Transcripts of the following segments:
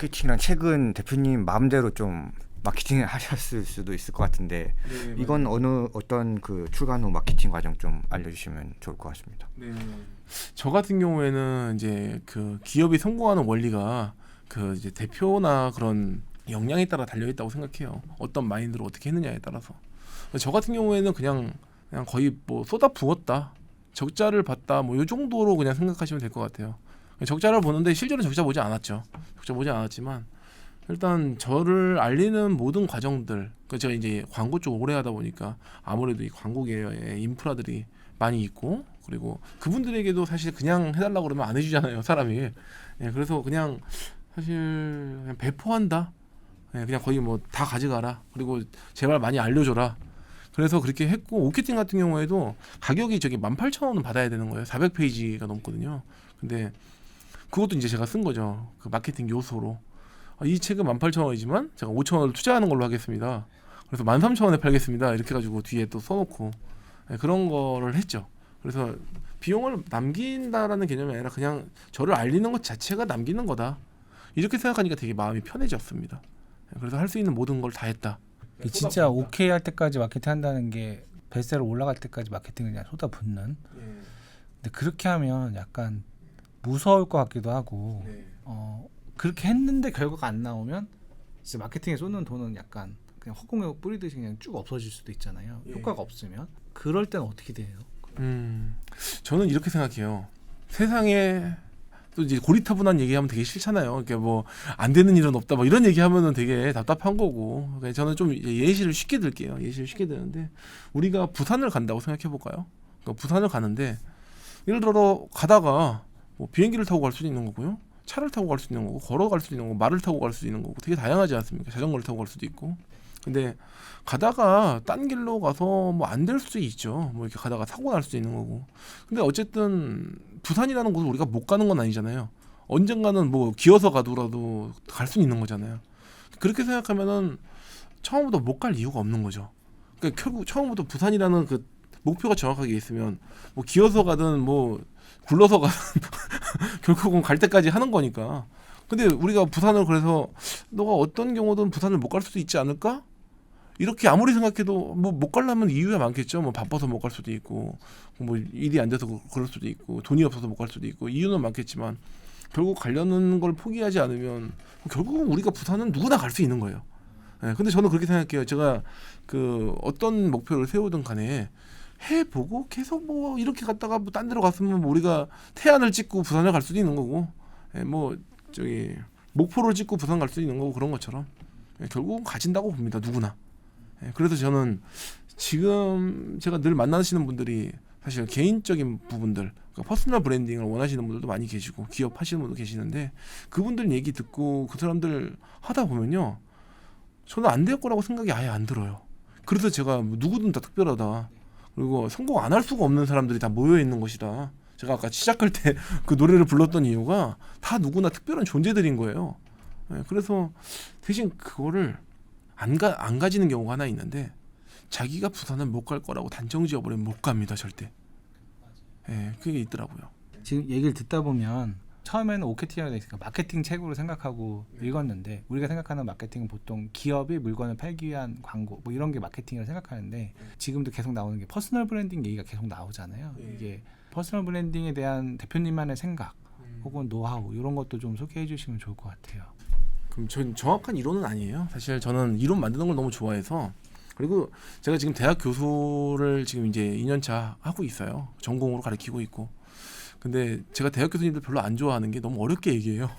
마케팅이란 책은 대표님 마음대로 좀 마케팅을 하셨을 수도 있을 것 같은데 네, 이건 어떤 그 출간 후 마케팅 과정 좀 알려주시면 좋을 것 같습니다. 네. 저 같은 경우에는 이제 그 기업이 성공하는 원리가 그 이제 대표나 그런 역량에 따라 달려 있다고 생각해요. 어떤 마인드로 어떻게 했느냐에 따라서. 저 같은 경우에는 그냥 거의 뭐 쏟아 부었다, 적자를 봤다, 뭐 이 정도로 그냥 생각하시면 될 것 같아요. 적자를 보는데 실제로 적자 보지 않았죠. 적자 보지 않았지만 일단 저를 알리는 모든 과정들, 제가 이제 광고 쪽 오래 하다 보니까 아무래도 이 광고계의 인프라들이 많이 있고, 그리고 그분들에게도 사실 그냥 해달라고 그러면 안 해주잖아요, 사람이. 예, 그래서 그냥 사실 그냥 배포한다. 예, 그냥 거의 뭐 다 가져가라. 그리고 제발 많이 알려줘라. 그래서 그렇게 했고, 오케팅 같은 경우에도 가격이 저기 18,000원은 받아야 되는 거예요. 400페이지가 넘거든요. 근데 그것도 이제 제가 쓴 거죠. 그 마케팅 요소로. 이 책은 18,000원이지만 제가 5,000원을 투자하는 걸로 하겠습니다. 그래서 13,000원에 팔겠습니다. 이렇게 해가지고 뒤에 또 써놓고, 네, 그런 거를 했죠. 그래서 비용을 남긴다라는 개념이 아니라 그냥 저를 알리는 것 자체가 남기는 거다. 이렇게 생각하니까 되게 마음이 편해졌습니다. 그래서 할 수 있는 모든 걸 다 했다. 진짜 오케이 할 때까지 마케팅 한다는 게 베스트셀러 올라갈 때까지 마케팅을 그냥 쏟아붓는. 근데 그렇게 하면 약간 무서울 것 같기도 하고, 그렇게 했는데 결과가 안 나오면 진짜 마케팅에 쏟는 돈은 약간 그냥 허공에 뿌리듯이 그냥 쭉 없어질 수도 있잖아요. 효과가 없으면. 그럴 때는 어떻게 돼요? 저는 이렇게 생각해요. 세상에 또 이제 고리타분한 얘기하면 되게 싫잖아요. 그러니까 뭐 안 되는 일은 없다, 뭐 이런 얘기하면은 되게 답답한 거고. 그러니까 저는 좀 예시를 쉽게 들게요. 예시를 쉽게 드는데, 우리가 부산을 간다고 생각해 볼까요? 그러니까 부산을 가는데 예를 들어 가다가 뭐 비행기를 타고 갈 수도 있는 거고요, 차를 타고 갈 수도 있는 거고, 걸어갈 수도 있는 거고, 말을 타고 갈 수도 있는 거고, 되게 다양하지 않습니까? 자전거를 타고 갈 수도 있고. 근데 가다가 딴 길로 가서 뭐 안 될 수도 있죠. 뭐 이렇게 가다가 사고 날 수도 있는 거고. 근데 어쨌든 부산이라는 곳을 우리가 못 가는 건 아니잖아요. 언젠가는 뭐 기어서 가더라도 갈 수 있는 거잖아요. 그렇게 생각하면은 처음부터 못 갈 이유가 없는 거죠. 그러니까 결국 처음부터 부산이라는 그 목표가 정확하게 있으면 뭐 기어서 가든 뭐 굴러서 가든 결국은 갈 때까지 하는 거니까. 근데 우리가 부산을, 그래서 너가 어떤 경우든 부산을 못 갈 수도 있지 않을까? 이렇게 아무리 생각해도 뭐 못 가려면 이유가 많겠죠. 뭐 바빠서 못 갈 수도 있고, 뭐 일이 안 돼서 그럴 수도 있고, 돈이 없어서 못 갈 수도 있고, 이유는 많겠지만 결국 가려는 걸 포기하지 않으면 결국은 우리가 부산은 누구나 갈 수 있는 거예요. 네, 근데 저는 그렇게 생각해요. 제가 그 어떤 목표를 세우든 간에 해보고 계속 뭐 이렇게 갔다가 뭐 딴 데로 갔으면 뭐 우리가 태안을 찍고 부산을 갈 수도 있는 거고, 뭐 저기 목포를 찍고 부산 갈 수도 있는 거고, 그런 것처럼 결국은 가진다고 봅니다, 누구나. 그래서 저는 지금 제가 늘 만나시는 분들이 사실 개인적인 부분들, 그러니까 퍼스널 브랜딩을 원하시는 분들도 많이 계시고 기업 하시는 분도 계시는데, 그분들 얘기 듣고 그 사람들 하다 보면요, 저는 안 될 거라고 생각이 아예 안 들어요. 그래서 제가 뭐 누구든 다 특별하다, 그리고 성공 안 할 수가 없는 사람들이 다 모여 있는 것이다, 제가 아까 시작할 때 그 노래를 불렀던 이유가 다 누구나 특별한 존재들인 거예요. 그래서 대신 그거를 안 가지는 경우가 하나 있는데, 자기가 부산을 못 갈 거라고 단정 지어버리면 못 갑니다, 절대. 그게 있더라고요. 지금 얘기를 듣다 보면 처음에는 오케팅이라 되니까 마케팅 책으로 생각하고 읽었는데, 우리가 생각하는 마케팅은 보통 기업이 물건을 팔기 위한 광고 뭐 이런 게 마케팅이라고 생각하는데, 지금도 계속 나오는 게 퍼스널 브랜딩 얘기가 계속 나오잖아요. 이게 퍼스널 브랜딩에 대한 대표님만의 생각 혹은 노하우, 이런 것도 좀 소개해 주시면 좋을 것 같아요. 그럼 전 정확한 이론은 아니에요. 사실 저는 이론 만드는 걸 너무 좋아해서, 그리고 제가 지금 대학 교수를 지금 이제 2년차 하고 있어요. 전공으로 가르치고 있고. 근데 제가 대학 교수님들 별로 안 좋아하는 게 너무 어렵게 얘기해요.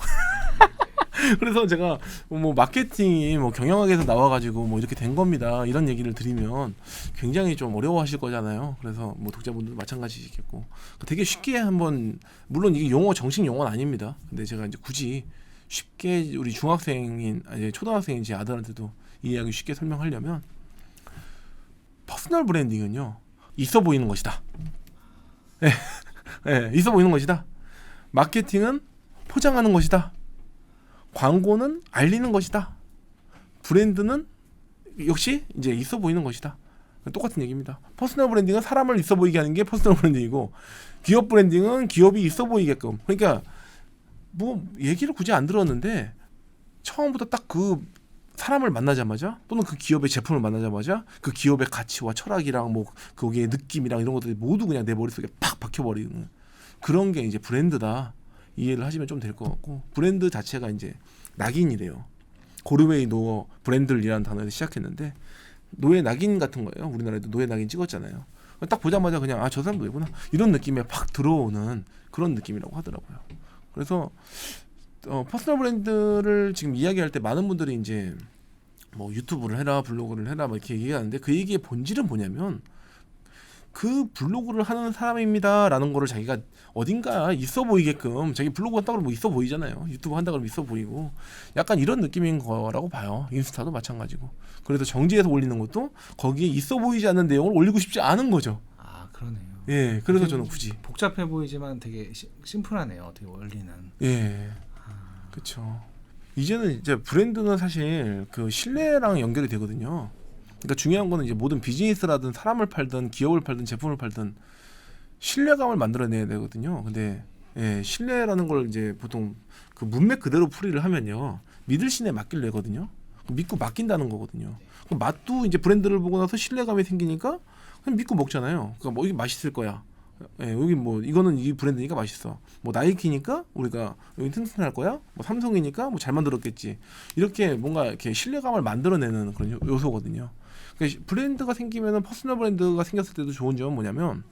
그래서 제가 뭐 마케팅이 뭐 경영학에서 나와가지고 뭐 이렇게 된 겁니다, 이런 얘기를 드리면 굉장히 좀 어려워하실 거잖아요. 그래서 뭐 독자분들도 마찬가지시겠고, 되게 쉽게 한번, 물론 이게 용어 정식 용어는 아닙니다. 근데 제가 이제 굳이 쉽게 우리 중학생인 아니 초등학생인 제 아들한테도 이해하기 쉽게 설명하려면, 퍼스널 브랜딩은요, 있어 보이는 것이다. 있어 보이는 것이다. 마케팅은 포장하는 것이다. 광고는 알리는 것이다. 브랜드는 역시 이제 있어 보이는 것이다. 똑같은 얘기입니다. 퍼스널 브랜딩은 사람을 있어 보이게 하는 게 퍼스널 브랜딩이고, 기업 브랜딩은 기업이 있어 보이게끔. 그러니까 뭐 얘기를 굳이 안 들었는데 처음부터 딱 그 사람을 만나자마자 또는 그 기업의 제품을 만나자마자 그 기업의 가치와 철학이랑 뭐 거기에 느낌이랑 이런 것들이 모두 그냥 내 머릿속에 팍 박혀버리는 그런 게 이제 브랜드다 이해를 하시면 좀 될 것 같고 브랜드 자체가 이제 낙인이래요. 고르웨이 노어 브랜드라는 단어에서 시작했는데 노예 낙인 같은 거예요. 우리나라에도 노예 낙인 찍었잖아요. 딱 보자마자 그냥 아 저 사람 노예구나 이런 느낌에 팍 들어오는 그런 느낌이라고 하더라고요. 그래서 퍼스널 브랜드를 지금 이야기할 때 많은 분들이 이제 뭐 유튜브를 해라 블로그를 해라 막 이렇게 얘기하는데 그 얘기의 본질은 뭐냐면 그 블로그를 하는 사람입니다라는 거를 자기가 어딘가 있어 보이게끔 자기 블로그 한다 그러면 뭐 있어 보이잖아요. 유튜브 한다 그러면 있어 보이고 약간 이런 느낌인 거라고 봐요. 인스타도 마찬가지고. 그래서 정지해서 올리는 것도 거기에 있어 보이지 않는 내용을 올리고 싶지 않은 거죠. 아 그러네요. 예, 그래서 저는 굳이 복잡해 보이지만 되게 심플하네요. 어떻게 원리는. 예, 그렇죠. 이제는 이제 브랜드는 사실 그 신뢰랑 연결이 되거든요. 그러니까 중요한 거는 이제 모든 비즈니스라든 사람을 팔든 기업을 팔든 제품을 팔든 신뢰감을 만들어내야 되거든요. 근데 예, 신뢰라는 걸 이제 보통 그 문맥 그대로 풀이를 하면요 믿을 신에 맡기려거든요. 믿고 맡긴다는 거거든요. 그럼 맛도 이제 브랜드를 보고 나서 신뢰감이 생기니까 그냥 믿고 먹잖아요. 그러니까 뭐 이게 맛있을 거야. 예, 여기 뭐 이거는 이 브랜드니까 맛있어. 뭐 나이키니까 우리가 여기 튼튼할 거야. 뭐 삼성이니까 뭐 잘 만들었겠지. 이렇게 뭔가 이렇게 신뢰감을 만들어내는 그런 요소거든요. 그러니까 브랜드가 생기면은 퍼스널 브랜드가 생겼을 때도 좋은 점은 뭐냐면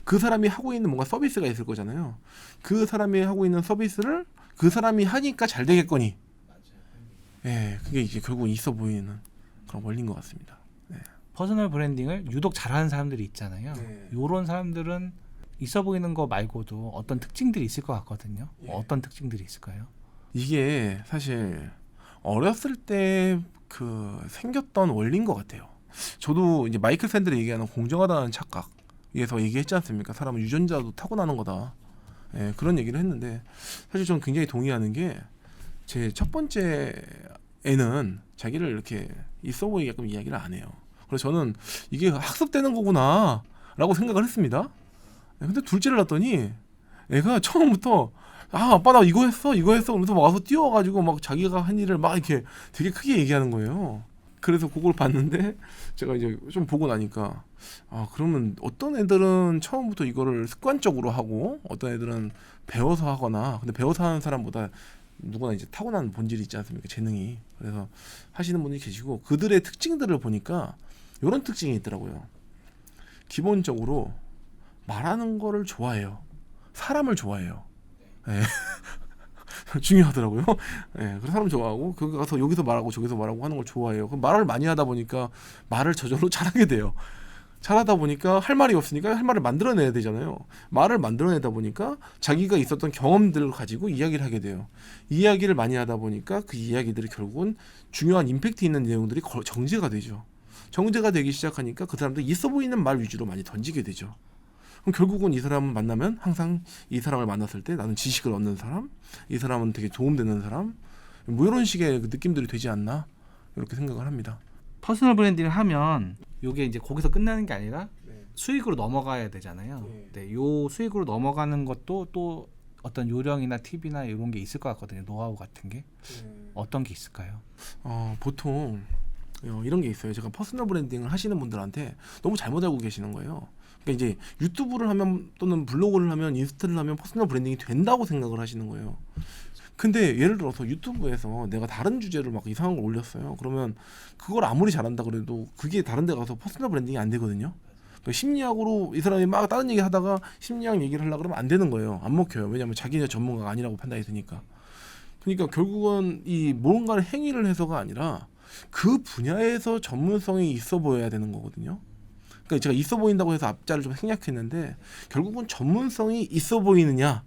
그 사람이 하고 있는 뭔가 서비스가 있을 거잖아요. 그 사람이 하고 있는 서비스를 그 사람이 하니까 잘 되겠거니. 예, 그게 이제 결국 있어 보이는 그런 원리인 것 같습니다. 네. 퍼스널 브랜딩을 유독 잘하는 사람들이 있잖아요. 네. 요런 사람들은 있어 보이는 거 말고도 어떤 특징들이 있을 것 같거든요. 예. 어떤 특징들이 있을까요? 이게 사실 어렸을 때 그 생겼던 원리인 것 같아요. 저도 이제 마이클 샌들이 얘기하는 공정하다는 착각에서 얘기했지 않습니까? 사람은 유전자도 타고나는 거다. 예, 그런 얘기를 했는데 사실 저는 굉장히 동의하는 게 제 첫 번째 애는 자기를 이렇게 있어 보이게끔 이야기를 안 해요. 그래서 저는 이게 학습되는 거구나 라고 생각을 했습니다. 근데 둘째를 낳았더니 애가 처음부터 아 아빠 나 이거 했어 그러면서 막 와서 뛰어와가지고 막 자기가 한 일을 막 이렇게 되게 크게 얘기하는 거예요. 그래서 그걸 봤는데 제가 이제 좀 보고 나니까 아 그러면 어떤 애들은 처음부터 이거를 습관적으로 하고 어떤 애들은 배워서 하거나 근데 배워서 하는 사람보다 누구나 이제 타고난 본질이 있지 않습니까? 재능이. 그래서 하시는 분이 계시고 그들의 특징들을 보니까 이런 특징이 있더라고요. 기본적으로 말하는 거를 좋아해요. 사람을 좋아해요. 네. 중요하더라고요. 네, 그래서 사람 좋아하고 거기 가서 여기서 말하고 저기서 말하고 하는 걸 좋아해요. 그럼 말을 많이 하다 보니까 말을 저절로 잘하게 돼요. 잘하다 보니까 할 말이 없으니까 할 말을 만들어내야 되잖아요. 말을 만들어내다 보니까 자기가 있었던 경험들을 가지고 이야기를 하게 돼요. 이야기를 많이 하다 보니까 그 이야기들이 결국은 중요한 임팩트 있는 내용들이 정제가 되죠. 정제가 되기 시작하니까 그 사람들 있어 보이는 말 위주로 많이 던지게 되죠. 그럼 결국은 이 사람을 만나면 항상 이 사람을 만났을 때 나는 지식을 얻는 사람, 이 사람은 되게 도움되는 사람, 뭐 이런 식의 그 느낌들이 되지 않나 이렇게 생각을 합니다. 퍼스널 브랜딩을 하면 이게 이제 거기서 끝나는 게 아니라 수익으로 넘어가야 되잖아요. 네, 요 수익으로 넘어가는 것도 또 어떤 요령이나 팁이나 이런 게 있을 것 같거든요. 노하우 같은 게 어떤 게 있을까요? 보통 이런 게 있어요. 제가 퍼스널 브랜딩을 하시는 분들한테 너무 잘못 알고 계시는 거예요. 그러니까 이제 유튜브를 하면 또는 블로그를 하면 인스타를 하면 퍼스널 브랜딩이 된다고 생각을 하시는 거예요. 근데 예를 들어서 유튜브에서 내가 다른 주제로 막 이상한 걸 올렸어요. 그러면 그걸 아무리 잘한다 그래도 그게 다른 데 가서 퍼스널 브랜딩이 안 되거든요. 그러니까 심리학으로 이 사람이 막 다른 얘기 하다가 심리학 얘기를 하려고 그러면 안 되는 거예요. 안 먹혀요. 왜냐하면 자기네 전문가가 아니라고 판단이 되니까. 그러니까 결국은 이 뭔가를 행위를 해서가 아니라 그 분야에서 전문성이 있어 보여야 되는 거거든요. 그러니까 제가 있어 보인다고 해서 앞자를 좀 생략했는데 결국은 전문성이 있어 보이느냐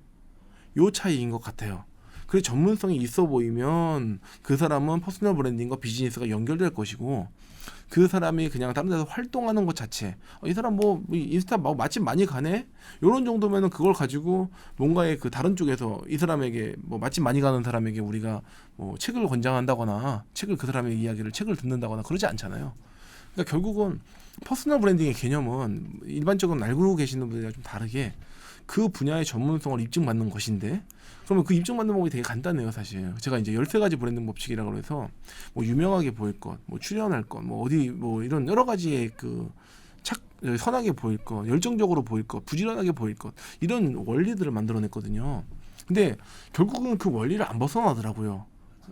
요 차이인 것 같아요. 그래 전문성이 있어 보이면 그 사람은 퍼스널 브랜딩과 비즈니스가 연결될 것이고 그 사람이 그냥 다른 데서 활동하는 것 자체 이 사람 뭐 인스타 맛집 많이 가네 요런 정도면은 그걸 가지고 뭔가의 그 다른 쪽에서 이 사람에게 뭐 맛집 많이 가는 사람에게 우리가 뭐 책을 권장한다거나 책을 그 사람의 이야기를 책을 듣는다거나 그러지 않잖아요. 그러니까 결국은 퍼스널 브랜딩의 개념은 일반적으로 알고 계시는 분들이랑 좀 다르게 그 분야의 전문성을 입증받는 것인데, 그러면 그 입증받는 방법이 되게 간단해요, 사실. 제가 이제 13가지 브랜딩 법칙이라고 해서 뭐 유명하게 보일 것, 뭐 출연할 것, 뭐 어디 뭐 이런 여러 가지의 그 선하게 보일 것, 열정적으로 보일 것, 부지런하게 보일 것, 이런 원리들을 만들어냈거든요. 근데 결국은 그 원리를 안 벗어나더라고요.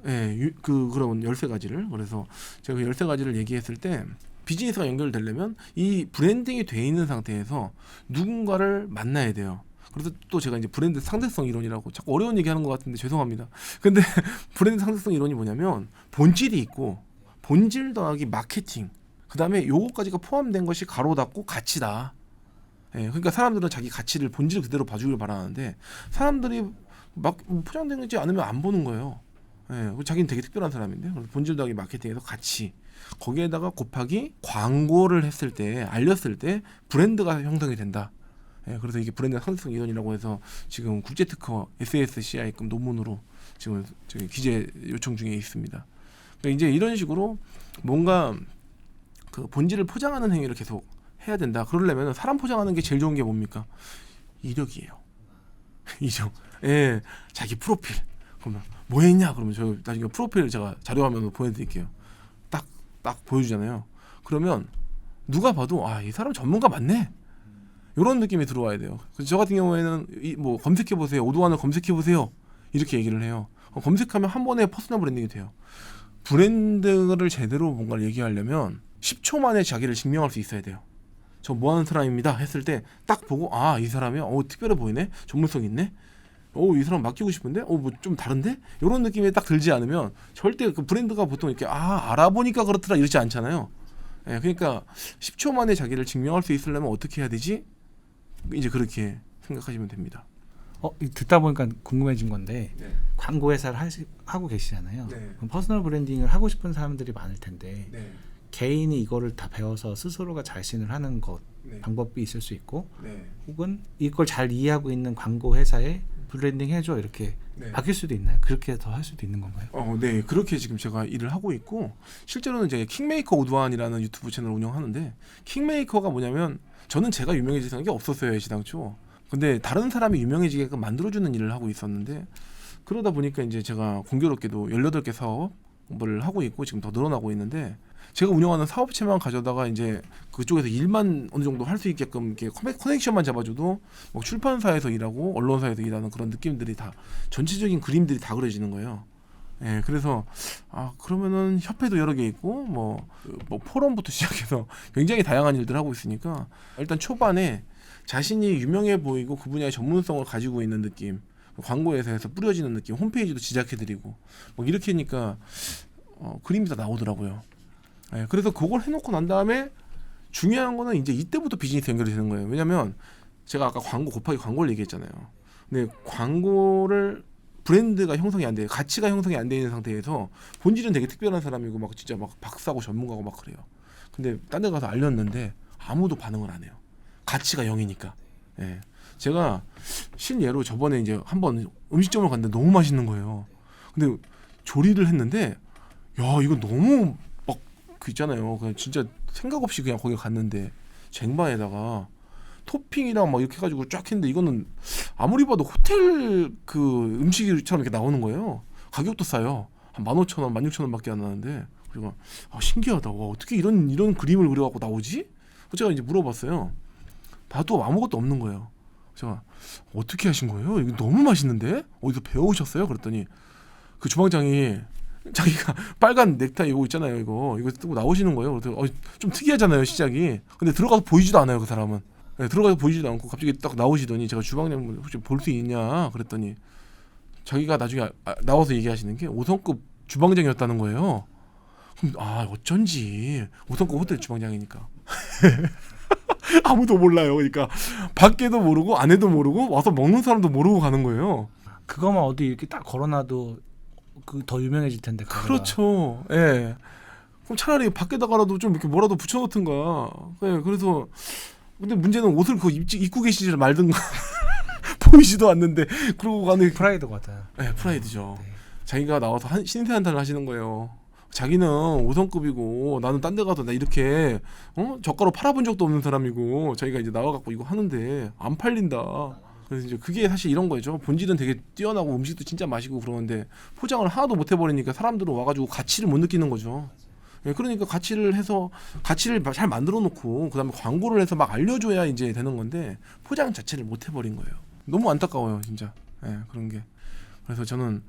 예, 그런 13가지를. 그래서 제가 그 13가지를 얘기했을 때 비즈니스가 연결되려면 이 브랜딩이 돼 있는 상태에서 누군가를 만나야 돼요. 그래서 또 제가 이제 브랜드 상대성 이론이라고 자꾸 어려운 얘기 하는 것 같은데 죄송합니다. 근데 브랜드 상대성 이론이 뭐냐면 본질이 있고 본질 더하기 마케팅, 그 다음에 요거까지가 포함된 것이 가로 닫고 가치다. 예, 그러니까 사람들은 자기 가치를 본질 그대로 봐주길 바라는데 사람들이 막 포장되지 않으면 안 보는 거예요. 예, 자기는 되게 특별한 사람인데 본질 더하기 마케팅에서 가치, 거기에다가 곱하기 광고를 했을 때, 알렸을 때 브랜드가 형성이 된다. 예, 그래서 이게 브랜드 상대성 이론이라고 해서 지금 국제특허 SSCI급 논문으로 지금 저기 기재 요청 중에 있습니다. 그러니까 이제 이런 식으로 뭔가 그 본질을 포장하는 행위를 계속 해야 된다. 그러려면 사람 포장하는 게 제일 좋은 게 뭡니까? 이력이에요. 이력. 예, 자기 프로필. 그러면 뭐 했냐? 그러면 저 나중에 프로필 제가 자료화면으로 보내드릴게요. 딱 보여주잖아요. 그러면 누가 봐도 아, 이 사람 전문가 맞네. 이런 느낌이 들어와야 돼요. 그래서 저 같은 경우에는 뭐 검색해 보세요. 오도환을 검색해 보세요. 이렇게 얘기를 해요. 검색하면 한 번에 퍼스널 브랜딩이 돼요. 브랜드를 제대로 뭔가를 얘기하려면 10초 만에 자기를 증명할 수 있어야 돼요. 저 뭐 하는 사람입니다 했을 때 딱 보고 아, 이 사람이 특별해 보이네. 전문성 있네. 이 사람 맡기고 싶은데 뭐 좀 다른데? 이런 느낌이 딱 들지 않으면 절대 그 브랜드가 보통 이렇게 알아보니까 그렇더라 이러지 않잖아요. 예, 그러니까 10초 만에 자기를 증명할 수 있으려면 어떻게 해야 되지? 이제 그렇게 생각하시면 됩니다. 듣다 보니까 궁금해진 건데 네. 광고 회사를 하고 계시잖아요. 네. 그럼 퍼스널 브랜딩을 하고 싶은 사람들이 많을 텐데 네. 개인이 이거를 다 배워서 스스로가 자신을 하는 것 네. 방법이 있을 수 있고 네. 혹은 이걸 잘 이해하고 있는 광고 회사에 브랜딩 해줘 이렇게 네. 바뀔 수도 있나요? 그렇게 더 할 수도 있는 건가요? 네, 그렇게 지금 제가 일을 하고 있고 실제로는 이제 킹메이커 오두환이라는 유튜브 채널을 운영하는데 킹메이커가 뭐냐면 저는 제가 유명해지는 게 없었어요, 시당초. 근데 다른 사람이 유명해지게끔 만들어주는 일을 하고 있었는데 그러다 보니까 이제 제가 공교롭게도 18개 사업을 하고 있고 지금 더 늘어나고 있는데 제가 운영하는 사업체만 가져다가 이제 그쪽에서 일만 어느 정도 할 수 있게끔 이렇게 커넥션만 잡아줘도 뭐 출판사에서 일하고 언론사에서 일하는 그런 느낌들이 다 전체적인 그림들이 다 그려지는 거예요. 예, 그래서 그러면은 협회도 여러 개 있고 뭐 포럼부터 시작해서 굉장히 다양한 일들 하고 있으니까 일단 초반에 자신이 유명해 보이고 그 분야의 전문성을 가지고 있는 느낌, 광고 회사에서 뿌려지는 느낌, 홈페이지도 제작해드리고 뭐 이렇게 하니까 그림이 다 나오더라고요. 예, 그래서 그걸 해놓고 난 다음에 중요한 거는 이제 이때부터 비즈니스 연결이 되는 거예요. 왜냐면 제가 아까 광고 곱하기 광고를 얘기했잖아요. 근데 광고를 브랜드가 형성이 안 돼요. 가치가 형성이 안 돼 있는 상태에서 본질은 되게 특별한 사람이고 막 진짜 막 박사고 전문가고 막 그래요. 근데 딴 데 가서 알렸는데 아무도 반응을 안 해요. 가치가 0이니까. 예. 제가 실예로 저번에 이제 한번 음식점을 갔는데 너무 맛있는 거예요. 근데 조리를 했는데 야, 이거 너무 막 그 있잖아요. 그냥 진짜 생각 없이 그냥 거기 갔는데 쟁반에다가 토핑이랑 막 이렇게 해가지고 쫙 했는데 이거는 아무리 봐도 호텔 그 음식처럼 이렇게 나오는 거예요. 가격도 싸요. 한 15,000원, 16,000원밖에 안 나는데 그리고 신기하다. 와, 어떻게 이런 그림을 그려갖고 나오지? 제가 이제 물어봤어요. 봐도 아무것도 없는 거예요. 제가 어떻게 하신 거예요? 이거 너무 맛있는데? 어디서 배우셨어요? 그랬더니 그 주방장이 자기가 빨간 넥타이 이거 있잖아요. 이거 쓰고 나오시는 거예요. 그래서 좀 특이하잖아요, 시작이. 근데 들어가서 보이지도 않아요, 그 사람은. 네, 들어가서 보이지도 않고 갑자기 딱 나오시더니 제가 주방장 혹시 볼 수 있냐 그랬더니 자기가 나중에 나와서 얘기하시는 게 5성급 주방장이었다는 거예요. 그럼 어쩐지 5성급 호텔 주방장이니까 아무도 몰라요. 그러니까 밖에도 모르고 안에도 모르고 와서 먹는 사람도 모르고 가는 거예요. 그거만 어디 이렇게 딱 걸어놔도 더 유명해질 텐데. 그렇죠. 예. 그럼 차라리 밖에다가라도 좀 이렇게 뭐라도 붙여놓든가. 예. 그래서 근데 문제는 옷을 입고 계시지 말든가 보이지도 않는데 그러고 가는 프라이드거든. 네, 프라이드죠. 네. 자기가 나와서 신세 한탄을 하시는 거예요. 자기는 5성급이고 나는 딴 데 가서 나 이렇게 저가로 팔아본 적도 없는 사람이고 자기가 이제 나와갖고 이거 하는데 안 팔린다. 그래서 이제 그게 사실 이런 거죠. 본질은 되게 뛰어나고 음식도 진짜 맛있고 그러는데 포장을 하나도 못 해버리니까 사람들은 와가지고 가치를 못 느끼는 거죠. 예, 그러니까 가치를 잘 만들어 놓고 그다음에 광고를 해서 막 알려줘야 이제 되는 건데 포장 자체를 못 해버린 거예요. 너무 안타까워요, 진짜. 예, 그런 게. 그래서 저는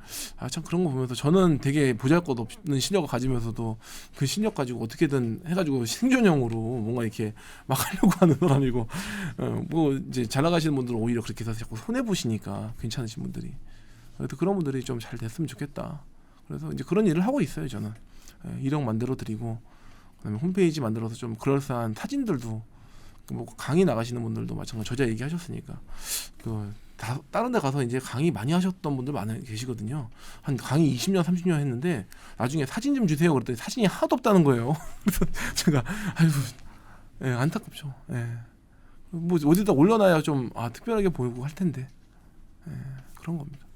참 그런 거 보면서 저는 되게 보잘것없는 실력을 가지면서도 그 실력 가지고 어떻게든 해가지고 생존형으로 뭔가 이렇게 막 하려고 하는 사람이고 뭐 이제 잘 나가시는 분들은 오히려 그렇게 해서 자꾸 손해 보시니까 괜찮으신 분들이 그래도 그런 분들이 좀 잘 됐으면 좋겠다. 그래서 이제 그런 일을 하고 있어요, 저는. 이력 만들어 드리고 그다음에 홈페이지 만들어서 좀 그럴싸한 사진들도 뭐 강의 나가시는 분들도 마찬가지 저자 얘기하셨으니까 다른 데 가서 이제 강의 많이 하셨던 분들 많이 계시거든요. 한 강의 20년 30년 했는데 나중에 사진 좀 주세요 그랬더니 사진이 하나도 없다는 거예요. 그래서 제가 안타깝죠. 뭐 어디다 올려놔야 좀 특별하게 보이고 할 텐데 그런 겁니다.